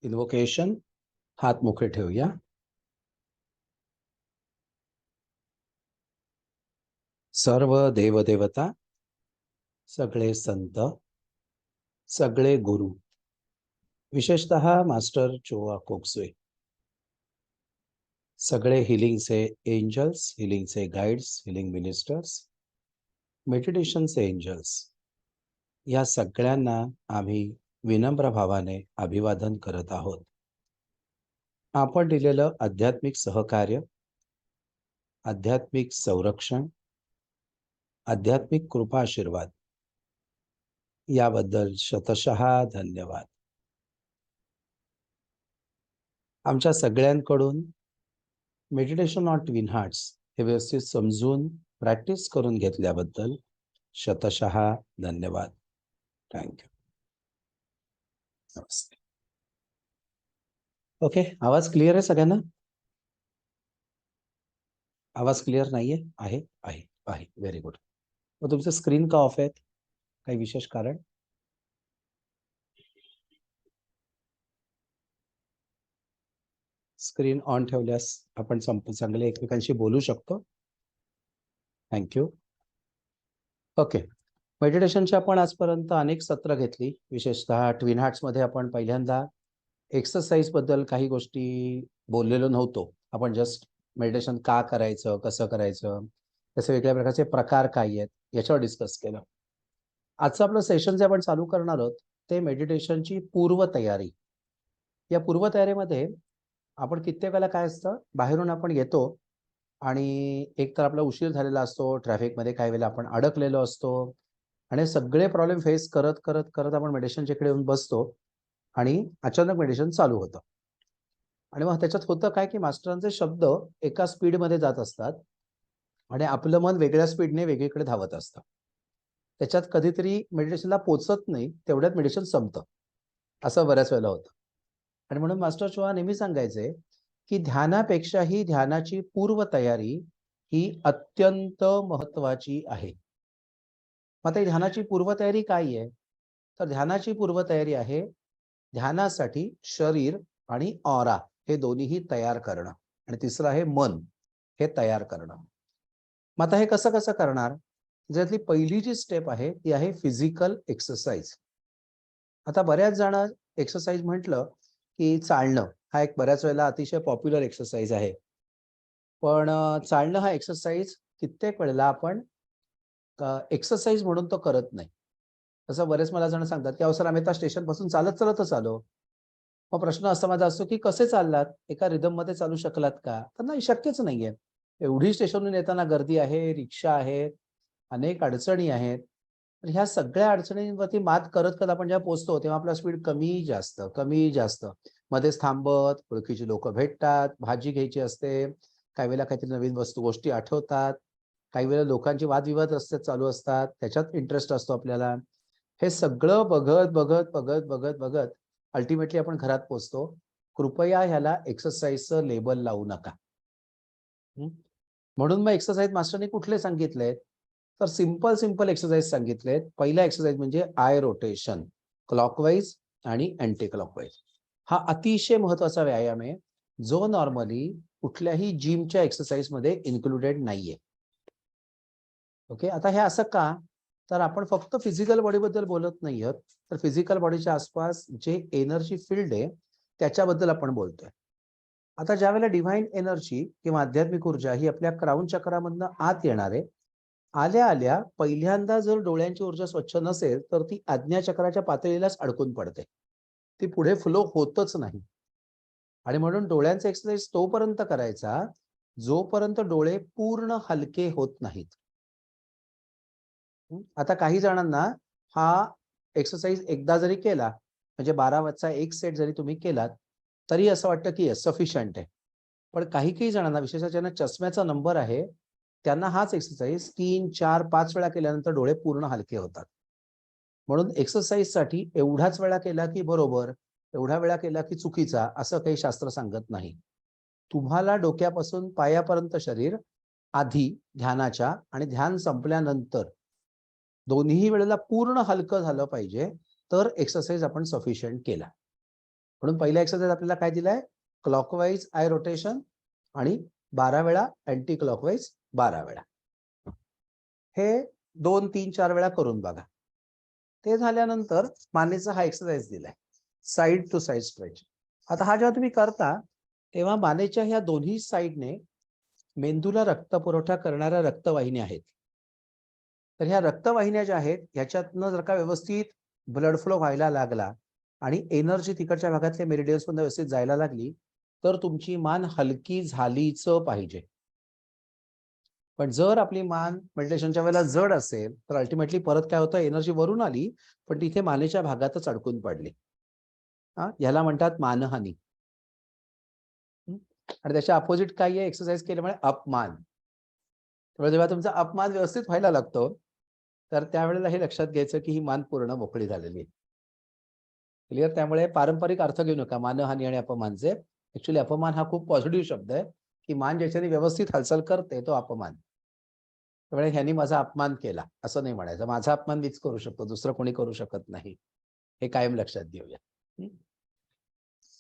Invocation. हात मोकळे ठेवूया. सर्व देवदेवता, सगळे संत, सगळे गुरु, विशेषतः मास्टर चोआ कोक्सवे, सगळे हिलिंगचे एंजल्स, हिलिंगचे गाइड्स, हिलिंग मिनिस्टर्स, मेडिटेशनचे एंजल्स, या सगळ्यांना आम्ही विनम्र भावाने अभिवादन करत आहोत. आपण दिलेलं आध्यात्मिक सहकार्य, आध्यात्मिक संरक्षण, आध्यात्मिक कृपा आशीर्वाद याबद्दल शतशः धन्यवाद. आमच्या सगळ्यांकडून मेडिटेशन ऑन ट्विन हार्ट्स हे व्यवस्थित समजून प्रॅक्टिस करून घेतल्याबद्दल शतशः धन्यवाद. थँक्यू. नमस्ते. ओके, आवाज क्लिअर आहे सगळ्यांना? आवाज क्लिअर नाहीये? आहे आहे आहे व्हेरी गुड. मग तुमचं स्क्रीन का ऑफ आहेत? काही विशेष कारण? स्क्रीन ऑन ठेवल्यास आपण चांगले एकमेकांशी बोलू शकतो. थँक्यू. ओके, मेडिटेशनची आपण आजपर्यंत अनेक सत्र घेतली. विशेषतः ट्विन हार्ट्समध्ये आपण पहिल्यांदा एक्सरसाइज बद्दल काही गोष्टी बोललेलो नव्हतो. आपण जस्ट मेडिटेशन का करायचं, कसं करायचं, त्याचे वेगळ्या प्रकारचे प्रकार काय आहेत याच्यावर डिस्कस केलं. आजचं आपलं सेशन जे आपण चालू करणार आहोत ते मेडिटेशनची पूर्वतयारी. या पूर्वतयारीमध्ये आपण कित्येक वेळेला काय असतं, बाहेरून आपण येतो आणि एक तर आपला उशीर झालेला असतो, ट्रॅफिकमध्ये काही वेळेला आपण अडकलेलो असतो आणि सगळे प्रॉब्लेम फेस करत करत करत आपण मेडिटेशनच्या इकडे येऊन बसतो आणि अचानक मेडिटेशन चालू होतं. आणि मग त्याच्यात होतं काय की मास्टरांचे शब्द एका स्पीडमध्ये जात असतात आणि आपलं मन वेगळ्या स्पीडने वेगळीकडे धावत असतं. त्याच्यात कधीतरी मेडिटेशनला पोचत नाही, तेवढ्यात मेडिटेशन संपतं. असं बऱ्याच वेळेला होतं. आणि म्हणून मास्टर चोआ नेहमी सांगायचे की ध्यानापेक्षाही ध्यानाची पूर्वतयारी ही अत्यंत महत्वाची आहे. मग आता ध्यानाची पूर्वतयारी काय आहे? तर ध्यानाची पूर्वतयारी आहे ध्यानासाठी शरीर आणि ऑरा हे दोन्हीही तयार करणं, आणि तिसरं आहे मन हे तयार करणं. मग आता हे कसं कसं करणार? ज्यातली पहिली जी स्टेप आहे ती आहे फिजिकल एक्सरसाइज. आता बऱ्याच जण एक्सरसाइज म्हटलं की चालणं हा एक बऱ्याच वेळेला अतिशय पॉप्युलर एक्सरसाइज आहे. पण चालणं हा एक्सरसाइज कित्येक वेळेला आपण एक्सरसाइज म्हणून तो करत नाही. तसं बरेच मला जण सांगतात की अहो सर, आम्ही आता स्टेशन पासून चालत चालतच आलो. मग प्रश्न असा माझा असतो की कसे चाललात? एका रिदम मध्ये चालू शकलात का? तर नाही, शक्यच नाहीये. एवढी स्टेशनवरून येताना गर्दी आहे, रिक्षा आहेत, अनेक अडचणी आहेत. तर ह्या सगळ्या अडचणींवरती मात करत करत आपण जेव्हा पोहोचतो तेव्हा आपला स्पीड कमी जास्त मध्येच थांबत, ओळखीची लोक भेटतात, भाजी घ्यायची असते, काही वेळेला काहीतरी नवीन गोष्टी आठवतात, काही वेळेला लोकांचे वादविवाद चालू असतात, त्याच्यात इंटरेस्ट असतो आपल्याला. हे सगळं बघत बघत बघत बघत बघत अल्टिमेटली आपण घरात पोहोचतो. कृपया ह्याला एक्सरसाइजचं लेबल लावू नका. म्हणून मग एक्सरसाइज मास्टरने कुठले सांगितलेत? तर सिंपल एक्सरसाइज सांगितलेत. पहिला एक्सरसाइज म्हणजे आय रोटेशन, क्लॉकवाईज आणि अँटी क्लॉकवाईज. हा अतिशय महत्वाचा व्यायाम आहे जो नॉर्मली कुठल्याही जिमच्या एक्सरसाइज मध्ये इन्क्लुडेड नाहीये. ओके, आता हे असं का? तर आपण फक्त फिजिकल बॉडी बद्दल बोलत नाही आहोत, तर फिजिकल बॉडीच्या आसपास जे एनर्जी फील्ड आहे त्याच्याबद्दल आपण बोलतोय. आता ज्या वेळेला डिव्हाइन एनर्जी किंवा आध्यात्मिक ऊर्जा ही आपल्या क्राऊन चक्रामधनं आत येणार आहे, आल्या आल्या पहिल्यांदा जर डोळ्यांची ऊर्जा स्वच्छ नसेल तर ती आज्ञा चक्राच्या पातळीलाच अडकून पडते, ती पुढे फ्लो होतच नाही. आणि म्हणून डोळ्यांचा एक्सरसाइज तोपर्यंत करायचा जोपर्यंत डोळे पूर्ण हलके होत नाहीत. आता काही जणांना हा एक्सरसाइज एकदा जरी केला, म्हणजे 12 एक सेट जरी तुम्ही केलात तरी असं वाटतं की सफिशियंट आहे. पण काही जणांना, विशेषतः ज्यांना चष्म्याचा नंबर आहे, त्यांना हाच एक्सरसाइज 3, 4, 5 वेळा केल्यानंतर डोळे पूर्ण हलके होतात. म्हणून एक्सरसाइजसाठी एवढाच वेळा केला की बरोबर, एवढा वेळा केला की चुकीचा, असं काही शास्त्र सांगत नाही. तुम्हाला डोक्यापासून पायापर्यंत शरीर आधी ध्यानाच्या आणि ध्यान संपल्यानंतर दोन्ही वेळेला पूर्ण हलकं झालं पाहिजे, तर एक्सरसाइज आपण सफिशियंट केला. म्हणून पहिला एक्सरसाइज आपल्याला काय दिलाय, क्लॉकवाईज आय रोटेशन आणि 12 वेळा अँटी क्लॉकवाईज 12 वेळा. हे 2, 3, 4 वेळा करून बघा. ते झाल्यानंतर मानेचा हा एक्सरसाइज दिलाय, साइड टू साइड स्ट्रेच. आता हा जेव्हा तुम्ही करता तेव्हा मानेच्या ह्या दोन्ही साइडने मेंदूला रक्तपुरवठा करणाऱ्या रक्तवाहिन्या आहेत. तर ह्या रक्तवाहिन्या ज्या आहेत ह्याच्यातनं जर का व्यवस्थित ब्लड फ्लो व्हायला लागला आणि एनर्जी तिकडच्या भागातल्या मेरिडियन्स मध्ये व्यवस्थित जायला लागली तर तुमची मान हलकी झालीच पाहिजे. पण जर आपली मान मेडिटेशनच्या वेळेला जड असेल तर अल्टिमेटली परत काय होतं, एनर्जी वरून आली पण तिथे मानेच्या भागातच अडकून पडली. ह्याला म्हणतात मानहानी. आणि त्याच्या अपोजिट काय आहे, एक्सरसाइज केल्यामुळे अपमान. त्यामुळे जेव्हा तुमचा अपमान व्यवस्थित व्हायला लागतो तर त्यावेळेला हे लक्षात घ्यायचं की ही मान पूर्ण मोकळी झालेली आहे. क्लिअर? त्यामुळे पारंपरिक अर्थ घेऊ नका मानहानी आणि अपमानचे. ऍक्च्युली अपमान हा खूप पॉझिटिव्ह शब्द आहे की मान ज्याच्याने व्यवस्थित हालचाल करते तो अपमान. त्यामुळे ह्यांनी माझा अपमान केला असं नाही म्हणायचं. माझा अपमान मीच करू शकतो, दुसरं कोणी करू शकत नाही. हे कायम लक्षात घेऊया.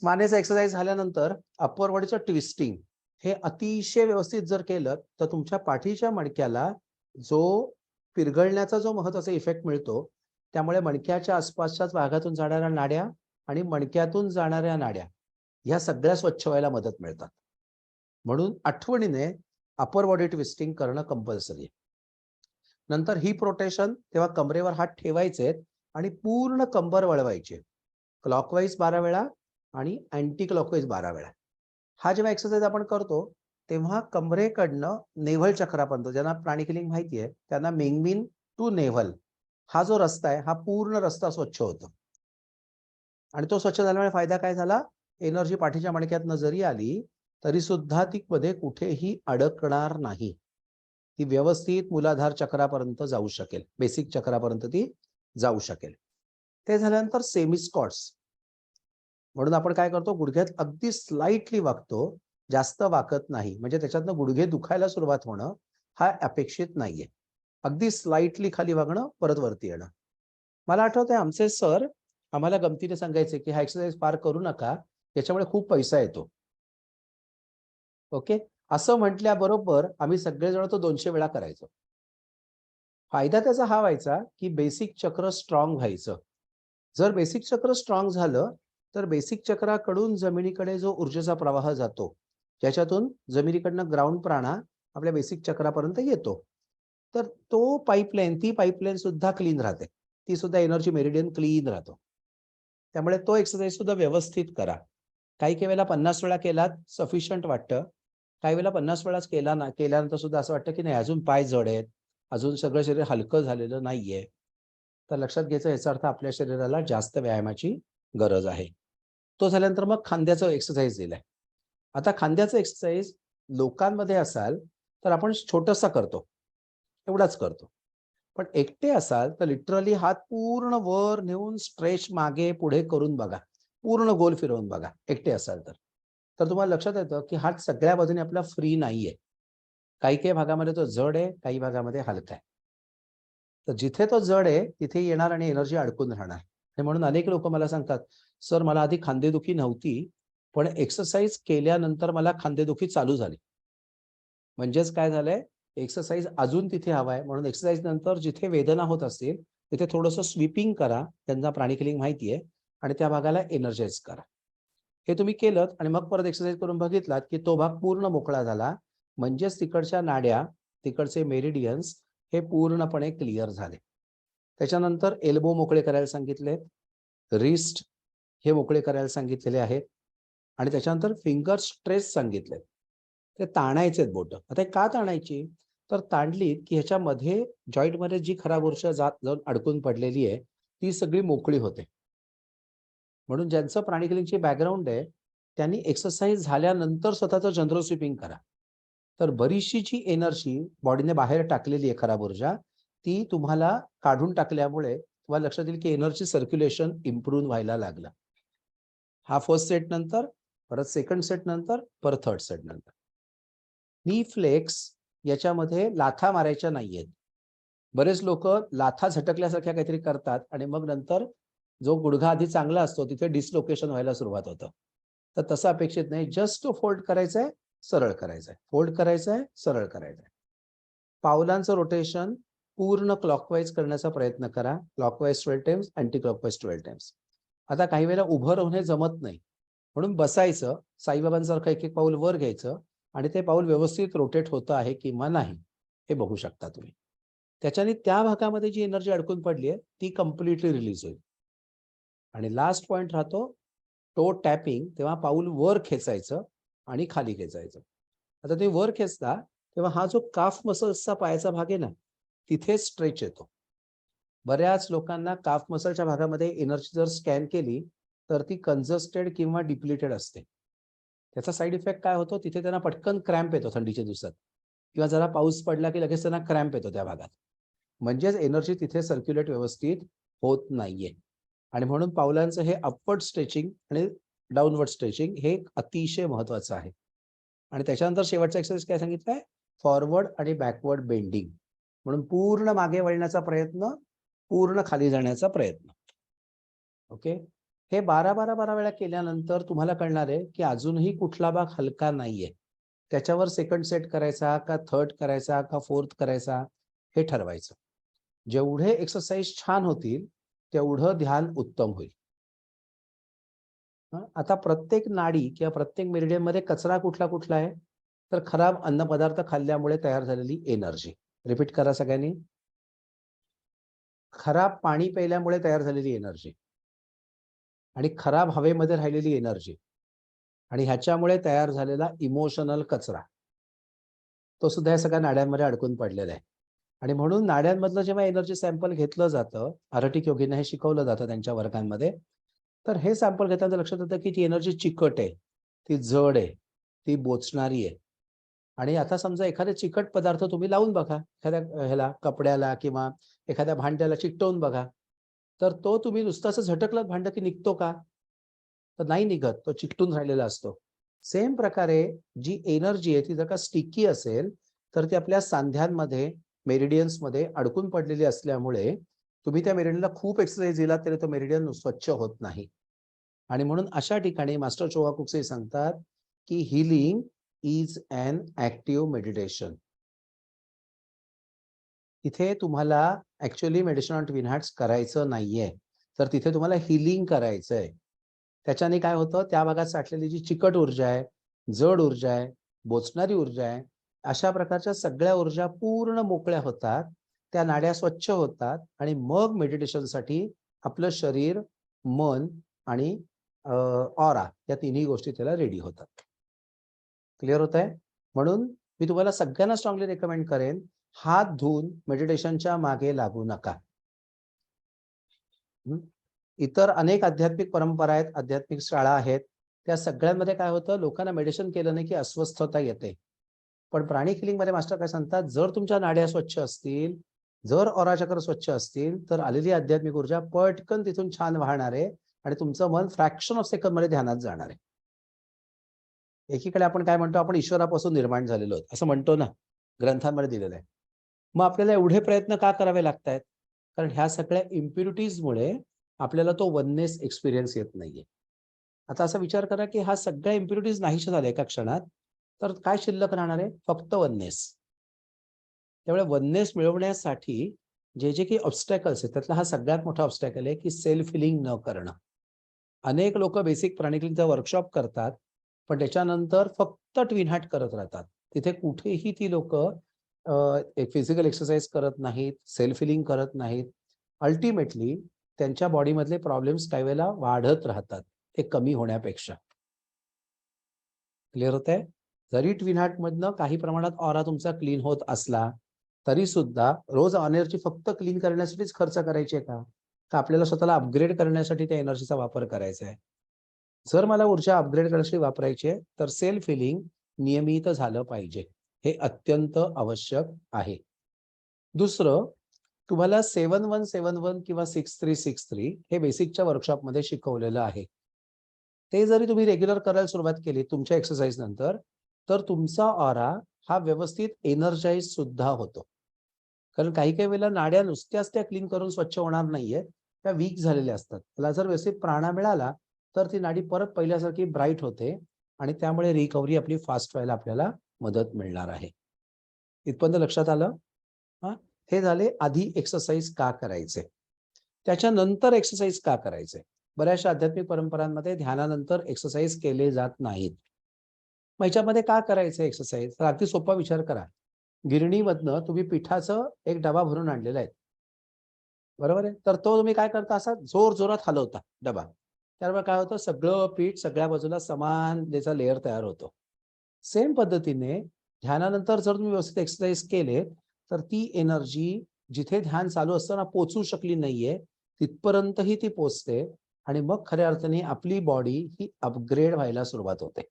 मानेचा एक्सरसाइज झाल्यानंतर अप्पर बॉडीचं ट्विस्टिंग हे अतिशय व्यवस्थित जर केलं तर तुमच्या पाठीच्या मणक्याला जो पिरगळण्याचा जो महत्वाचा इफेक्ट मिळतो, त्यामुळे मणक्याच्या आसपासच्याच भागातून जाणाऱ्या नाड्या आणि मणक्यातून जाणाऱ्या नाड्या ह्या सगळ्या स्वच्छ व्हायला मदत मिळतात. म्हणून आठवणीने अप्पर बॉडी ट्विस्टिंग करणं कंपल्सरी आहे. नंतर हिप रोटेशन, तेव्हा कमरेवर हात ठेवायचे आणि पूर्ण कंबर वळवायची. क्लॉकवाईज 12 वेळा आणि अँटी क्लॉकवाईज 12 वेळा. हा जेव्हा एक्सरसाइज आपण करतो तेव्हा कमरेकडनं नेव्हल चक्रापर्यंत, ज्यांना प्राणिक हिलिंग माहिती आहे त्यांना मेंगमिन टू नेव्हल हा जो रस्ता आहे हा पूर्ण रस्ता स्वच्छ होतो. आणि तो स्वच्छ झाल्यामुळे फायदा काय झाला, एनर्जी पाठीच्या मणक्यातनं जरी आली तरी सुद्धा ती मध्ये कुठेही अडकणार नाही. ती व्यवस्थित मूलाधार चक्रापर्यंत जाऊ शकेल, बेसिक चक्रापर्यंत ती जाऊ शकेल. ते झाल्यानंतर सेमी स्क्वॉट्स. म्हणून आपण काय करतो, गुडघ्यात अगदी स्लाइटली वाकतो, जास्त वाकत नाही. म्हणजे त्याच्यातनं गुडघे दुखायला सुरुवात होणं हा अपेक्षित नाहीये. अगदी स्लाइटली खाली वागणं, परत वरती येणं. मला आठवतंय आमचे सर आम्हाला गमतीने सांगायचे की हा एक्सरसाइज फार करू नका, याच्यामुळे खूप पैसा येतो. ओके, असं म्हटल्याबरोबर आम्ही सगळेजण तो 200 वेळा करायचो. फायदा त्याचा हा व्हायचा की बेसिक चक्र स्ट्रॉंग व्हायचं. जर बेसिक चक्र स्ट्रॉंग झालं तर बेसिक चक्राकडून जमिनीकडे जो ऊर्जेचा प्रवाह जातो, ज्याच्यातून जमिनीकडनं ग्राउंड प्राणा आपल्या बेसिक चक्रापर्यंत येतो, तर तो पाईपलाईन, ती पाईपलाईन सुद्धा क्लीन राहते. ती सुद्धा एनर्जी मेरिडियन क्लीन राहतो. त्यामुळे तो एक्सरसाइज सुद्धा व्यवस्थित करा. काही काही वेळेला 50 वेळा केलात सफिशियंट वाटतं. काही वेळेला 50 वेळाच केल्यानंतर सुद्धा असं वाटतं की नाही अजून पाय जड आहेत, अजून सगळं शरीर हलकं झालेलं नाहीये. तर लक्षात घ्यायचं याचा अर्थ आपल्या शरीराला जास्त व्यायामाची गरज आहे. तो झाल्यानंतर मग खांद्याचा एक्सरसाइज दिलाय. आता खांद्याचा एक्सरसाइज लोकांमध्ये असाल तर आपण छोटासा करतो, एवढाच करतो. पण एकटे असाल तर लिटरली हात पूर्ण वर नेऊन स्ट्रेच मागे पुढे करून बघा, पूर्ण गोल फिरवून बघा एकटे असाल तर तुम्हाला लक्षात येतं की हात सगळ्या बाजूने आपला फ्री नाहीये. काही काही भागामध्ये तो जड आहे, काही भागामध्ये हलका आहे. तर जिथे तो जड आहे तिथे येणार आणि एनर्जी अडकून राहणार. म्हणून अनेक लोक मला सांगतात, सर मला आधी खांदेदुखी नव्हती पण एक्सरसाइज केल्यानंतर मला खांदेदुखी चालू झाली. म्हणजेच काय झालंय, एक्सरसाइज अजून तिथे हवाय. म्हणून एक्सरसाइज नंतर जिथे वेदना होत असतील तिथे थोडंसं स्वीपिंग करा, त्यांना प्राणिक हिलिंग माहिती आहे, आणि त्या भागाला एनर्जाइज करा. हे तुम्ही केलं आणि मग परत एक्सरसाइज करून बघितलात की तो भाग पूर्ण मोकळा झाला, म्हणजेच तिकडच्या नाड्या, तिकडचे मेरिडियन्स हे पूर्णपणे क्लिअर झाले. त्याच्यानंतर एल्बो मोकळे करायला सांगितले, रिस्ट हे मोकळे करायला सांगितलेले आहेत, आणि त्याच्यानंतर फिंगर स्ट्रेस सांगितले. ते ताणायचे बोट. आता का ताणायची, तर ताणली की ह्याच्यामध्ये जॉईंटमध्ये जी खराब ऊर्जा जाऊन अडकून पडलेली आहे ती सगळी मोकळी होते. म्हणून ज्यांचं प्राणिक हिलिंगची बॅकग्राऊंड आहे त्यांनी एक्सरसाइज झाल्यानंतर स्वतःचं जनरल स्वीपिंग करा. तर बरीचशी जी एनर्जी बॉडीने बाहेर टाकलेली आहे खराब ऊर्जा, ती तुम्हाला काढून टाकल्यामुळे तुम्हाला लक्षात येईल की एनर्जी सर्क्युलेशन इम्प्रूव्ह व्हायला लागलं. हा फर्स्ट सेट नंतर, परत सेकंड सेट नंतर, परत थर्ड सेट नंतर. नी फ्लेक्स याच्यामध्ये लाथा मारायच्या नाहीयेत. बरेच लोक लाथा झटकल्यासारख्या काहीतरी करतात आणि मग नंतर जो गुडघा आधी चांगला असतो तिथे डिसलोकेशन व्हायला सुरुवात होतं. तर तसं अपेक्षित नाही. जस्ट तो फोल्ड करायचा आहे, सरळ करायचा आहे, फोल्ड करायचा आहे, सरळ करायचा आहे. पावलांचं रोटेशन पूर्ण क्लॉकवाईज करण्याचा प्रयत्न करा. Clockwise 12 times, anti clockwise 12 times. आता काही वेळेला उभं राहून हे जमत नाही, म्हणून बसायचं, साईबाबांसारखं एक एक पाऊल वर घ्यायचं आणि ते पाऊल व्यवस्थित रोटेट होतं आहे किंवा नाही हे बघू शकता तुम्ही. त्याच्याने त्या भागामध्ये जी एनर्जी अडकून पडली आहे ती कम्प्लिटली रिलीज होईल. आणि लास्ट पॉइंट राहतो टो टॅपिंग. तेव्हा पाऊल वर खेचायचं आणि खाली खेचायचं. आता ते वर खेचता तेव्हा हा जो काफ मसल्सचा पायाचा भाग आहे ना, तिथे स्ट्रेच येतो. बऱ्याच लोकांना काफ मसलच्या भागामध्ये एनर्जी जर स्कॅन केली तर ती कंजस्टेड किंवा डिप्लिटेड असते. त्याचा साईड इफेक्ट काय होतो, तिथे त्यांना पटकन क्रॅम्प येतो थंडीच्या दिवसात, किंवा जरा पाऊस पडला की लगेच त्यांना क्रॅम्प येतो त्या भागात. म्हणजेच एनर्जी तिथे सर्क्युलेट व्यवस्थित होत नाहीये. आणि म्हणून पावलांचं हे अपवर्ड स्ट्रेचिंग आणि डाऊनवर्ड स्ट्रेचिंग हे अतिशय महत्वाचं आहे. आणि त्याच्यानंतर शेवटचा एक्सरसाइज काय सांगितलंय, फॉरवर्ड आणि बॅकवर्ड बेंडिंग. म्हणून पूर्ण मागे वळण्याचा प्रयत्न, पूर्ण खाली जाण्याचा प्रयत्न. ओके, हे 12 वेळा केल्यानंतर तुम्हाला कळणार आहे की अजूनही कुठला भाग हलका नाहीये. त्याच्यावर सेकंड सेट करायचा का थर्ड करायचा का फोर्थ करायचा हे ठरवायचं. जेवढे एक्सरसाइज छान होतील तेवढं ध्यान उत्तम होईल. आता प्रत्येक नाडी किंवा प्रत्येक मेरिडियन मध्ये कचरा कुठला कुठला आहे, तर खराब अन्नपदार्थ खाल्ल्यामुळे तयार झालेली एनर्जी. रिपीट करा सगळ्यांनी. खराब पाणी प्यायल्यामुळे तयार झालेली एनर्जी, आणि खराब हवेमध्ये राहिलेली एनर्जी, आणि ह्याच्यामुळे तयार झालेला इमोशनल कचरा, तो सुद्धा या सगळ्या नाड्यांमध्ये अडकून पडलेला आहे. आणि म्हणून नाड्यांमधलं जेव्हा एनर्जी सॅम्पल घेतलं जातं, आरटिक योगींना हे शिकवलं जातं त्यांच्या वर्गांमध्ये, तर हे सॅम्पल घेताना लक्षात येतं की ती एनर्जी चिकट आहे, ती जड आहे, ती बोचणारी आहे. आणि आता समजा एखादा चिकट पदार्थ तुम्ही लावून बघा, एखाद्या ह्याला कपड्याला किंवा एखाद्या भांड्याला चिकटवून बघा, तर तो तुम्ही नुसतं असं झटकलं भांडं की निघतो का? तर नाही निघत, तो चिकटून राहिलेला असतो. सेम प्रकारे जी एनर्जी आहे ती जर का स्टिकी असेल तर ती आपल्या सांध्यांमध्ये, मेरिडियन्समध्ये अडकून पडलेली असल्यामुळे तुम्ही त्या मेरिडियनला खूप एक्सरसाइज दिला तरी तो मेरिडियन स्वच्छ होत नाही. आणि म्हणून अशा ठिकाणी मास्टर चोवाकुक्से सांगतात की healing is an active meditation. तिथे तुम्हाला actually meditation on twin hearts करायचं नाहीये, तर तिथे तुम्हाला हिलिंग करायचंय. त्याच्याने काय होतं, त्या भागात साठलेली जी चिकट ऊर्जा आहे, जड ऊर्जा आहे, बोचणारी ऊर्जा आहे, अशा प्रकारच्या सगळ्या ऊर्जा पूर्ण मोकळ्या होतात, त्या नाड्या स्वच्छ होतात आणि मग मेडिटेशनसाठी आपलं शरीर, मन आणि ऑरा या तिन्ही गोष्टी त्याला रेडी होतात. क्लिअर होत आहे? म्हणून मी तुम्हाला सगळ्यांना स्ट्रॉंगली रेकमेंड करेन, हात धुवून मेडिटेशनच्या मागे लागू नका. इतर अनेक आध्यात्मिक परंपरा आहेत, आध्यात्मिक शाळा आहेत, त्या सगळ्यांमध्ये काय होतं, लोकांना मेडिटेशन केलं नाही की अस्वस्थता येते. पण प्राणिक हिलिंग मध्ये मास्टर काय सांगतात, जर तुमच्या नाड्या स्वच्छ असतील, जर ऑरा चक्र स्वच्छ असतील, तर आलेली आध्यात्मिक ऊर्जा पटकन तिथून छान वाहणार आहे आणि तुमचं मन फ्रॅक्शन ऑफ सेकंड मध्ये ध्यानात जाणार आहे. एकीकडे आपण काय म्हणतो, आपण ईश्वरापासून निर्माण झालेलो आहोत असं म्हणतो ना, ग्रंथांमध्ये दिलेलं आहे. मग आपल्याला एवढे प्रयत्न का करावे लागतायत? कारण ह्या सगळ्या इम्प्युरिटीजमुळे आपल्याला तो वननेस एक्सपिरियन्स येत नाहीये. आता असा विचार करा की हा सगळ्या इम्प्युरिटीज नाहीशा झाल्या एका क्षणात, तर काय शिल्लक राहणार आहे? फक्त वननेस. त्यामुळे वननेस मिळवण्यासाठी जे जे काही ऑब्स्टॅकल्स आहेत त्यातला हा सगळ्यात मोठा ऑब्स्टॅकल आहे की सेल्फ हिलिंग न करणं. अनेक लोक बेसिक प्राणिक हिलिंगचा वर्कशॉप करतात, पण त्याच्यानंतर फक्त ट्विन हार्ट करत राहतात. तिथे कुठेही ती लोक एक फिजिकल एक्सरसाइज करत नाहीत, सेल्फ हिलिंग करत नाहीत. अल्टिमेटली त्यांच्या बॉडीमधले प्रॉब्लेम्स काही वेळेला वाढत राहतात, ते कमी होण्यापेक्षा. क्लिअर होत आहे? जरी ट्विन हार्ट मधनं काही प्रमाणात ऑरा तुमचा क्लीन होत असला तरी सुद्धा रोज एनर्जी फक्त क्लीन करण्यासाठीच खर्च करायची आहे का? का आपल्याला स्वतःला अपग्रेड करण्यासाठी त्या एनर्जीचा वापर करायचा आहे? जर मला ऊर्जा अपग्रेड करण्यासाठी वापरायची आहे तर सेल्फ हिलिंग नियमित झालं पाहिजे, हे अत्यंत आवश्यक आहे. दुसरं, तुम्हाला 7171 किंवा 6363 हे बेसिकच्या वर्कशॉपमध्ये शिकवलेलं आहे. ते जरी तुम्ही रेग्युलर करायला सुरुवात केली तुमच्या एक्सरसाइज नंतर, तर तुमचा ऑरा हा व्यवस्थित एनर्जाइज सुद्धा होतो. कारण काही काही वेळेला नाड्या नुसत्याच त्या क्लीन करून स्वच्छ होणार नाहीये, त्या वीक झालेल्या असतात. त्याला जर व्यवस्थित प्राणा मिळाला तर ती नाडी परत पहिल्यासारखी ब्राईट होते आणि त्यामुळे रिकव्हरी आपली फास्ट व्हायला आपल्याला मदत मिळणार आहे. इथपर्यंत लक्षात आलं? हा, हे झाले आधी एक्सरसाइज का करायचे, त्याच्यानंतर एक्सरसाइज का करायचे. बऱ्याचशा आध्यात्मिक परंपरांमध्ये ध्यानानंतर एक्सरसाइज केले जात नाहीत. मग ह्याच्यामध्ये का करायचं एक्सरसाइज? तर अगदी सोपा विचार करा. गिरणीमधनं तुम्ही पिठाचं एक डबा भरून आणलेला आहे, बरोबर आहे. तर तो तुम्ही काय करता, असा जोर जोरात हलवता डबा. त्यामुळे काय होतं, सगळं पीठ सगळ्या बाजूला समान त्याचा लेअर तयार होतो. सेम पद्धतीने ध्यानानंतर जर तुम्ही व्यवस्थित एक्सरसाइज केले तर ती एनर्जी जिथे ध्यान चालू असताना पोचू शकली नाहीये तिथपर्यंतही ती पोचते आणि मग खऱ्या अर्थाने आपली बॉडी ही अपग्रेड व्हायला सुरुवात होते.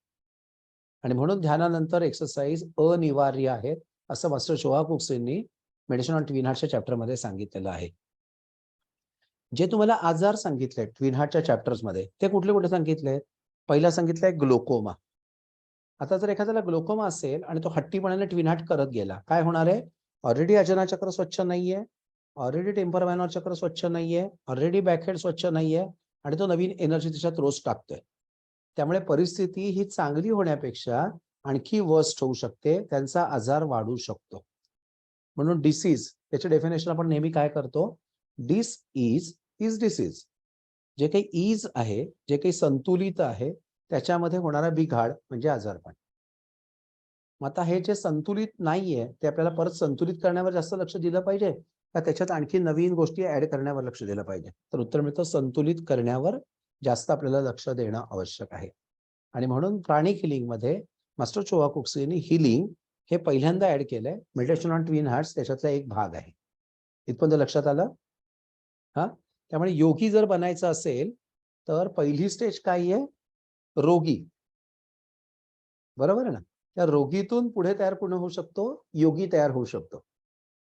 आणि म्हणून ध्यानानंतर एक्सरसाइज अनिवार्य आहेत असं मास्टर शोआकुक्सींनी मेडिटेशन ऑन ट्विन हार्टच्या चॅप्टरमध्ये सांगितलेलं आहे. जे तुम्हाला आजार सांगितले ट्विन हार्टच्या चॅप्टर्समध्ये ते कुठले कुठे सांगितले? पहिला सांगितलंय ग्लोकोमा. आता जर एखाद्याला ग्लोकोमा असेल आणि तो हट्टीपणाने ट्विन हार्ट करत गेला, काय होणार आहे? ऑलरेडी अजना चक्र स्वच्छ नाहीये, ऑलरेडी टेम्पर मायनॉर चक्र स्वच्छ नाहीये, ऑलरेडी बॅकहेड स्वच्छ नाहीये आणि तो नवीन एनर्जी त्याच्यात रोज टाकतोय. त्यामुळे परिस्थिती ही चांगली होण्यापेक्षा आणखी वर्स्ट होऊ शकते, त्यांचा आजार वाढू शकतो. म्हणून डिसीज त्याचे डेफिनेशन आपण नेहमी काय करतो? डिस इज डिसीज. जे काही इज आहे, जे काही संतुलित आहे त्याच्यामध्ये होणारा बिघाड म्हणजे आजारपण. मग आता हे जे संतुलित नाहीये ते आपल्याला परत संतुलित करण्यावर जास्त लक्ष दिलं पाहिजे का त्याच्यात आणखी नवीन गोष्टी ऍड करण्यावर लक्ष दिलं पाहिजे? तर उत्तर मिळतं संतुलित करण्यावर जास्त आपल्याला लक्ष देणं आवश्यक आहे. आणि म्हणून प्राणिक हिलिंग मध्ये मास्टर शोआकुक्सींनी हिलिंग हे पहिल्यांदा ऍड केलंय. मेडिटेशन ऑन ट्विन हार्ट्स त्याच्यातला एक भाग आहे. इथपर्यंत लक्षात आलं? हा, त्यामुळे योगी जर बनायचं असेल तर पहिली स्टेज काय आहे? रोगी. बरोबर आहे ना? त्या रोगीतून पुढे तयार कोण होऊ शकतो? योगी तयार होऊ शकतो.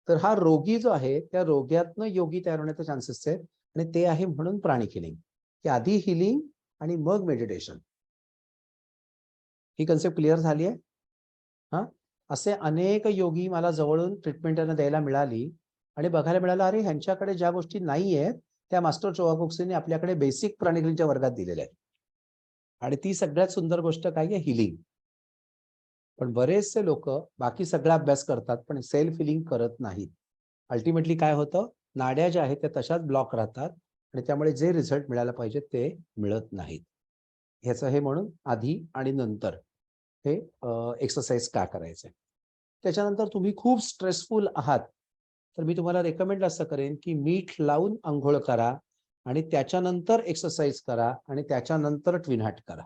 तर हा रोगी जो आहे त्या रोग्यातनं योगी तयार होण्याचे चान्सेस आहेत आणि ते आहे म्हणून प्राणिक हिलिंग, की आधी हिलिंग आणि मग मेडिटेशन. ही कन्सेप्ट क्लिअर झाली आहे? हा, असे अनेक योगी मला जवळून ट्रीटमेंट द्यायला मिळाली आणि बघायला मिळालं अरे ह्यांच्याकडे ज्या गोष्टी नाही आहेत त्या मास्टर शोआकुक्सींनी आपल्याकडे बेसिक प्राणिक हिलिंगच्या वर्गात दिलेल्या आहेत. आणि ती सगळ्यात सुंदर गोष्ट काय आहे? हिलिंग. पण बरेचसे लोक बाकी सगळा अभ्यास करतात पण सेल्फ हिलिंग करत नाहीत. अल्टिमेटली काय होतं? नाड्या ज्या आहेत त्या तशाच ब्लॉक राहतात आणि त्यामुळे जे रिझल्ट मिळायला पाहिजे ते मिळत नाहीत. ह्याचं हे म्हणून आधी आणि नंतर हे एक्सरसाइज का करायचं. त्याच्यानंतर तुम्ही खूप स्ट्रेसफुल आहात तर मी तुम्हाला रेकमेंड असं करेन की मीठ लावून अंघोळ करा आणि त्याच्यानंतर एक्सरसाइज करा आणि त्याच्यानंतर ट्विन हार्ट करा.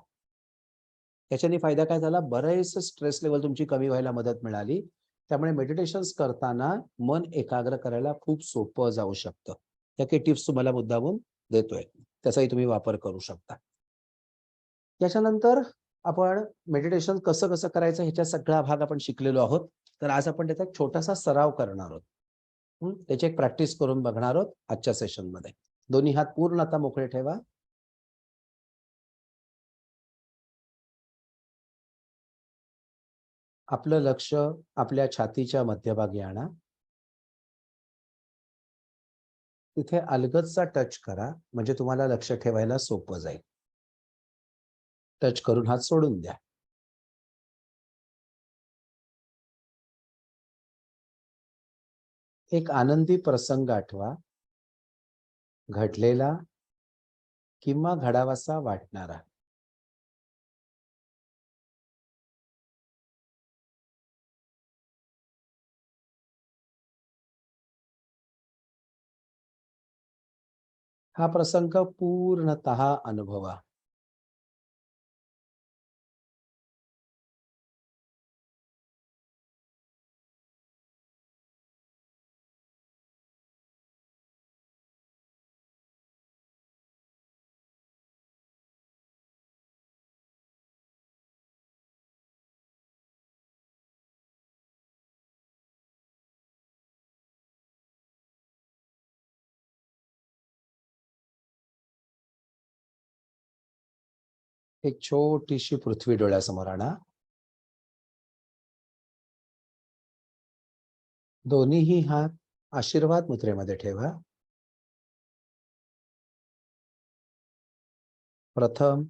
त्याच्याने फायदा काय झाला? बरेचसे स्ट्रेस लेवल तुमची कमी व्हायला मदत मिळाली. त्यामुळे मेडिटेशन्स करताना मन एकाग्र करायला खूप सोपं जाऊ शकतं. त्या काही टिप्स तुम्हाला मुद्दामून देतोय, त्याचाही तुम्ही वापर करू शकता. त्याच्यानंतर आपण मेडिटेशन कसं कसं करायचं ह्याचा सगळा भाग आपण शिकलेलो आहोत. तर आज आपण त्याचा एक छोटासा सराव करणार आहोत. त्याची एक प्रॅक्टिस करून बघणार आहोत आजच्या सेशनमध्ये. दोन्ही हात पूर्ण आता मोकळे ठेवा. आपलं लक्ष आपल्या छातीच्या मध्यभागी आणा. तिथे अलगदचा टच करा म्हणजे तुम्हाला लक्ष ठेवायला सोपं जाईल. टच करून हात सोडून द्या. एक आनंदी प्रसंग आठवा, घडलेला किंवा घडावासा वाटणारा. हा प्रसंग पूर्णतः अनुभवा. एक छोटीशी पृथ्वी डोळ्यासमोर आणा. दोन्हीही हात आशीर्वाद मुद्रेमध्ये ठेवा. प्रथम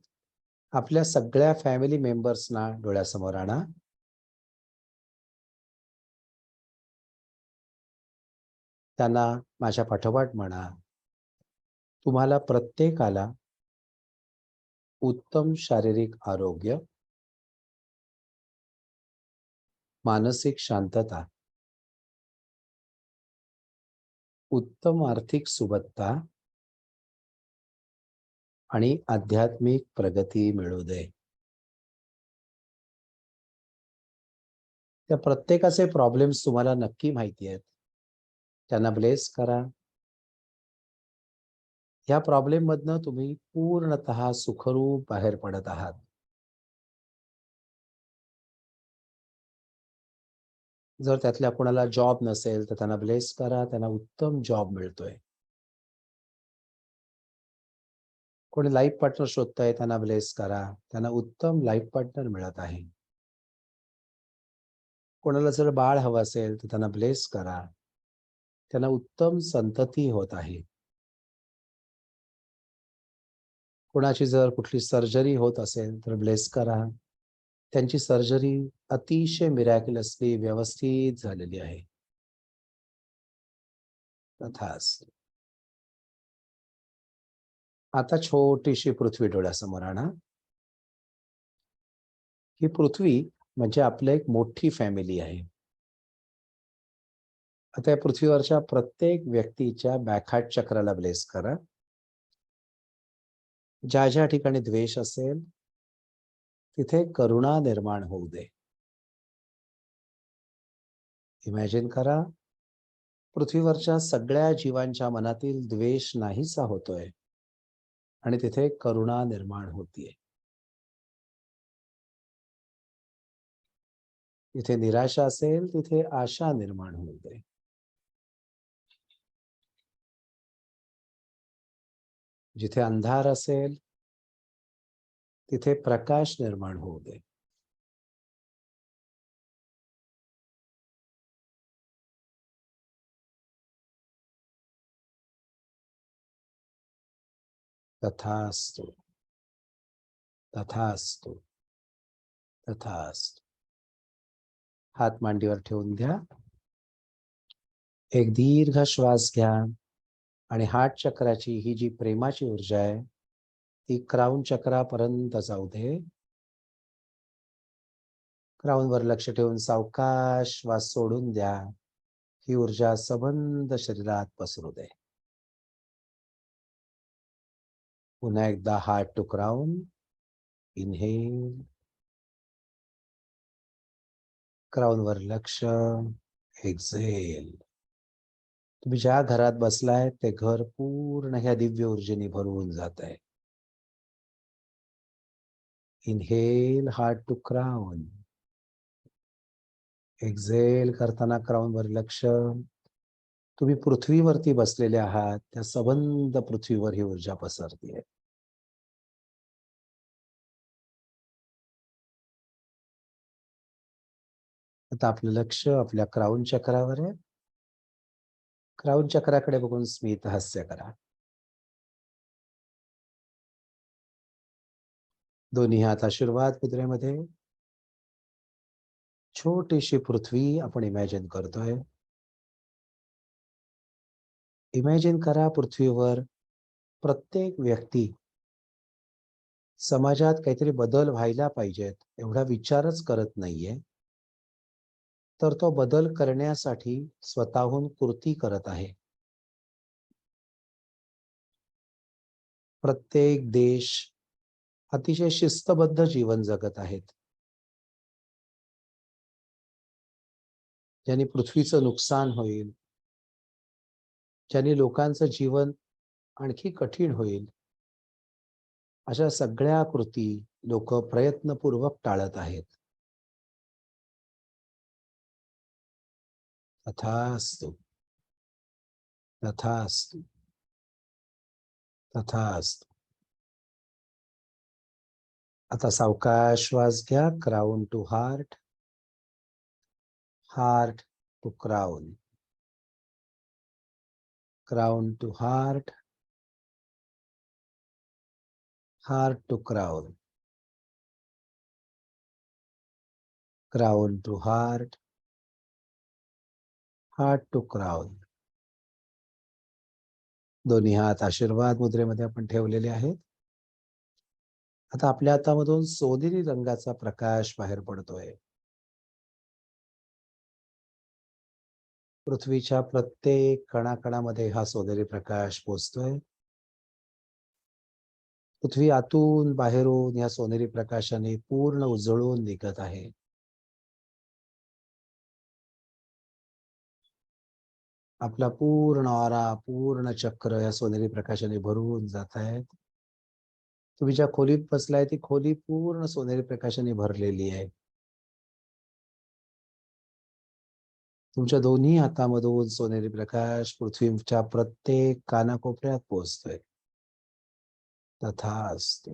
आपल्या सगळ्या फॅमिली मेंबर्सना डोळ्यासमोर आणा. त्यांना माझ्या पाठोपाठ म्हणा, तुम्हाला प्रत्येकाला उत्तम शारीरिक आरोग्य, मानसिक शांतता, उत्तम आर्थिक सुबत्ता आणि आध्यात्मिक प्रगती मिळू दे. त्या प्रत्येकाचे प्रॉब्लेम्स तुम्हाला नक्की माहिती आहेत. त्यांना ब्लेस करा. या प्रॉब्लेम मधनं तुम्ही पूर्णतः सुखरूप बाहेर पडत आहात. जर त्यातल्या कोणाला जॉब नसेल तर त्यांना ब्लेस करा, त्यांना उत्तम जॉब मिळतोय. कोणी लाईफ पार्टनर शोधताय त्यांना ब्लेस करा, त्यांना उत्तम लाईफ पार्टनर मिळत आहे. कोणाला जर बाळ हवं असेल तर त्यांना ब्लेस करा, त्यांना उत्तम संतती होत आहे. कोणाची जर कुठली सर्जरी होत असेल तर ब्लेस करा, त्यांची सर्जरी अतिशय मिरॅक्युलसली व्यवस्थित झालेली आहे. तथास्तु. आता छोटीशी पृथ्वी डोळ्यासमोर आणा. ही पृथ्वी म्हणजे आपलं एक मोठी फॅमिली आहे. आता या पृथ्वीवरच्या प्रत्येक व्यक्तीच्या बॅकहार्ट चक्राला ब्लेस करा. ज्या ज्या ठिकाणी द्वेष असेल तिथे करुणा निर्माण होऊ दे. इमॅजिन करा, पृथ्वीवरच्या सगळ्या जीवांच्या मनातील द्वेष नाहीसा होतोय आणि तिथे करुणा निर्माण होतीये. जिथे निराशा असेल तिथे आशा निर्माण होऊ दे. जिथे अंधार असेल तिथे प्रकाश निर्माण होऊ दे. तथास्तु, तथास्तु, तथास्तु. हात मांडीवर ठेवून द्या. एक दीर्घ श्वास घ्या आणि हार्ट चक्राची ही जी प्रेमाची ऊर्जा आहे ती क्राउन चक्रापर्यंत जाऊ दे. क्राउनवर लक्ष ठेवून सावकाश श्वास सोडून द्या. ही ऊर्जा सबंध शरीरात पसरू दे. पुन्हा एकदा हार्ट टू क्राउन. इनहेल. क्राउनवर लक्ष. एक्झेल. तुम्ही ज्या घरात बसलाय ते घर पूर्ण ह्या दिव्य ऊर्जेने भरून जात आहे. Inhale heart to crown. Exhale करताना क्राउनवर लक्ष. तुम्ही पृथ्वीवरती बसलेले आहात, त्या सबंध पृथ्वीवर ही ऊर्जा पसरते. आता आपलं लक्ष आपल्या क्राउन चक्रावर आहे. क्राउन चक्राकडे बघून स्मित हास्य करा. दोन्ही हात आशीर्वाद मुद्रेमध्ये. छोटीशी पृथ्वी आपण इमॅजिन करतोय. इमॅजिन करा, पृथ्वीवर प्रत्येक व्यक्ती समाजात काहीतरी बदल व्हायला पाहिजेत एवढा विचारच करत नाहीये, तर तो बदल करण्यासाठी स्वतःहून कृती करत आहे. प्रत्येक देश अतिशय शिस्तबद्ध जीवन जगत आहेत. ज्यांनी पृथ्वीचं नुकसान होईल, ज्यांनी लोकांचं जीवन आणखी कठीण होईल, अशा सगळ्या कृती लोक प्रयत्नपूर्वक टाळत आहेत. तथास्तु, तथास्तु, तथास्तु. आता सावकाश श्वास घ्या. Crown to heart. Heart to crown. Crown to heart. heart to crown, crown to heart, heart to crown. दोन्ही हात आशीर्वाद मुद्रेमध्ये आपण ठेवलेले आहेत. आता आपल्या हातामधून सोनेरी रंगाचा प्रकाश बाहेर पडतोय. पृथ्वीच्या प्रत्येक कणाकणामध्ये हा सोनेरी प्रकाश पोचतोय. पृथ्वी आतून बाहेरून या सोनेरी प्रकाशाने पूर्ण उजळून निघत आहे. आपला पूर्ण ऑरा, पूर्ण चक्र या सोनेरी प्रकाशाने भरून जात आहेत. तुम्ही ज्या खोलीत बसलाय ती खोली पूर्ण सोनेरी प्रकाशाने भरलेली आहे. तुमच्या दोन्ही हातामधून सोनेरी प्रकाश पृथ्वीच्या प्रत्येक कानाकोपऱ्यात पोहोचतोय. तथास्तु.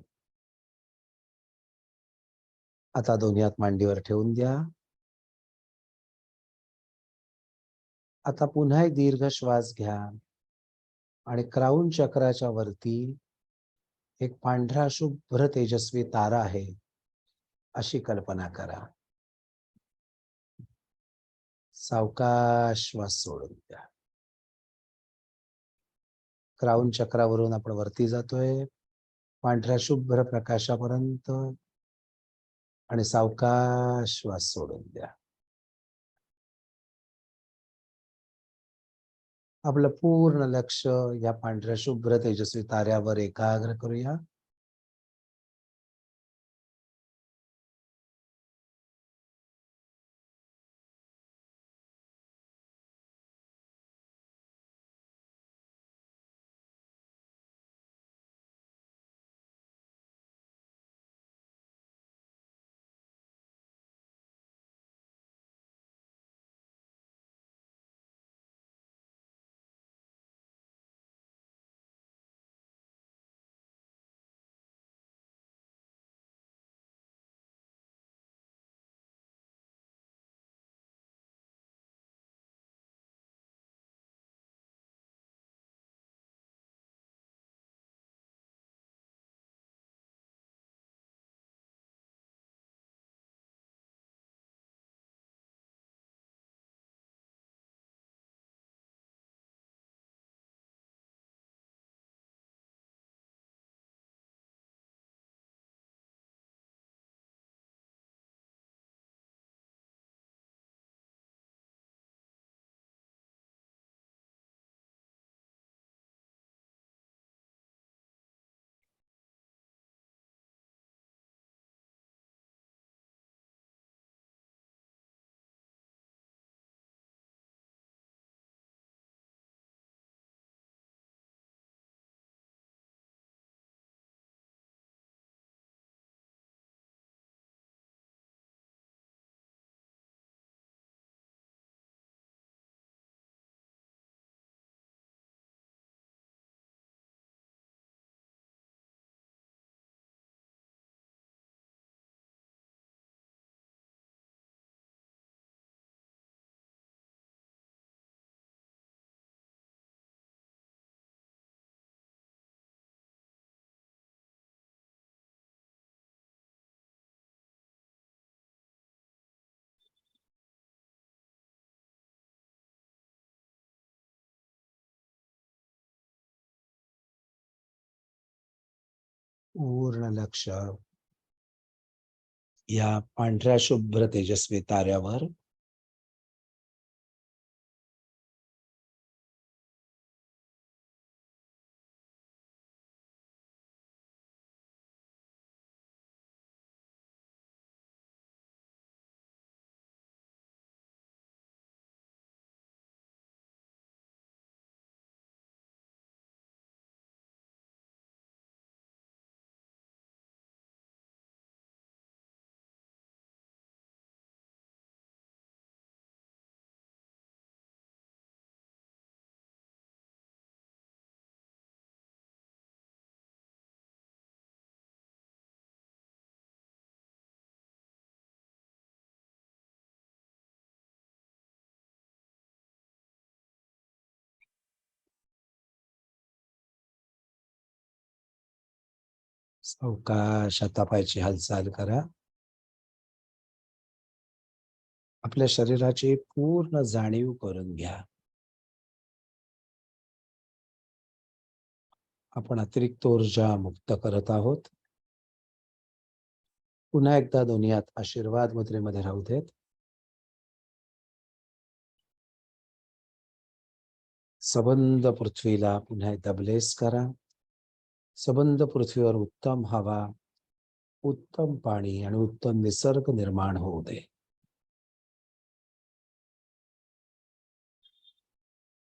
आता दोन्ही हात मांडीवर ठेवून द्या. आता पुन्हा एक दीर्घ श्वास घ्या आणि क्राउन चक्राच्या वरती एक पांढरा शुभ्र तेजस्वी तारा आहे अशी कल्पना करा. सावकाश श्वास सोडून द्या. क्राउन चक्रावरून आपण वरती जातोय पांढऱ्या शुभ्र प्रकाशापर्यंत आणि सावकाश श्वास सोडून द्या. आपलं पूर्ण लक्ष या पांढऱ्या शुभ्र तेजस्वी ताऱ्यावर एकाग्र करूया. पूर्ण लक्ष या पांढऱ्या शुभ्र तेजस्वी ताऱ्यावर. सावकाश हातापायची हालचाल करा. आपल्या शरीराची पूर्ण जाणीव करून घ्या. आपण अतिरिक्त ऊर्जा मुक्त करत आहोत. पुन्हा एकदा दोन्ही हात आशीर्वाद मुद्रेमध्ये राहू देत. सबंध पृथ्वीला पुन्हा एकदा ब्लेस करा. सबंध पृथ्वीवर उत्तम हवा, उत्तम पाणी आणि उत्तम निसर्ग निर्माण होऊ दे.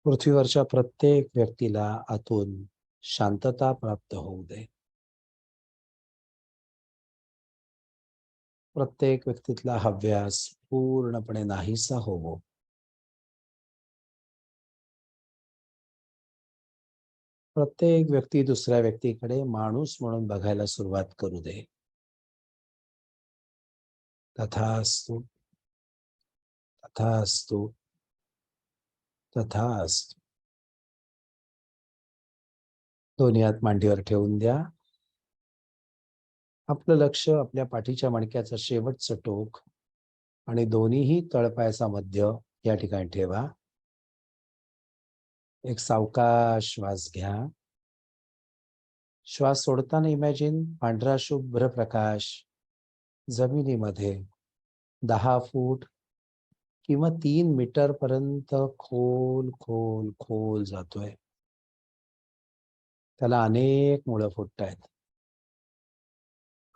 पृथ्वीवरच्या प्रत्येक व्यक्तीला आतून शांतता प्राप्त होऊ दे. प्रत्येक व्यक्तीतला हव्यास पूर्णपणे नाहीसा होवो. प्रत्येक व्यक्ती दुसऱ्या व्यक्तीकडे माणूस म्हणून बघायला सुरुवात करू दे. तथास्तु, तथास्तु, तथास्तु. दोन्ही हात मांडीवर ठेवून द्या. आपलं लक्ष आपल्या पाठीच्या मणक्याचं शेवटचं टोक आणि दोन्हीही तळपायाचा मध्य या ठिकाणी ठेवा. एक सावकाश श्वास घ्या. श्वास सोडताना इमॅजिन पांढरा शुभ्र प्रकाश जमिनीमध्ये 10 फूट किंवा 3 मीटर पर्यंत खोल खोल खोल जातोय. त्याला अनेक मुळं फुटतायत,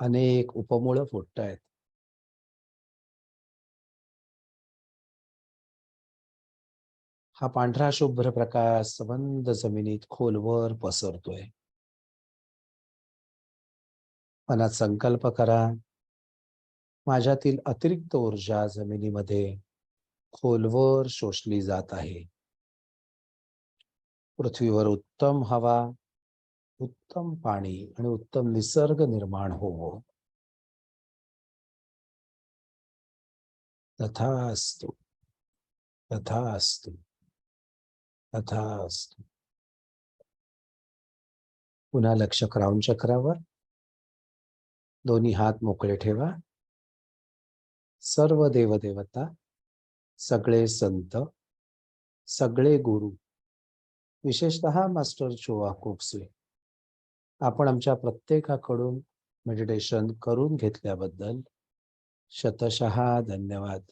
अनेक उपमुळं फुटतायत. हा पांढरा शुभ्र प्रकाश सबंध जमिनीत खोलवर पसरतोय. मनात संकल्प करा, माझ्यातील अतिरिक्त ऊर्जा जमिनीमध्ये खोलवर शोषली जात आहे. पृथ्वीवर उत्तम हवा, उत्तम पाणी आणि उत्तम निसर्ग निर्माण होवो. तथास्तु, तथास्तु, तथास्तु. पुन्हा लक्ष क्राउन चक्रावर. दोन्ही हात मोकळे ठेवा. सर्व देवदेवता, सगळे संत, सगळे गुरु, विशेषतः मास्टर चोआ कोक्सवे, आपण आमच्या प्रत्येकाकडून मेडिटेशन करून घेतल्याबद्दल शतशः धन्यवाद.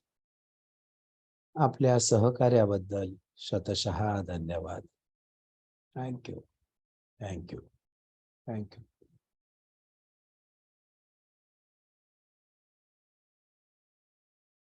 आपल्या सहकार्याबद्दल शतशः धन्यवाद. Thank you, thank you, thank you.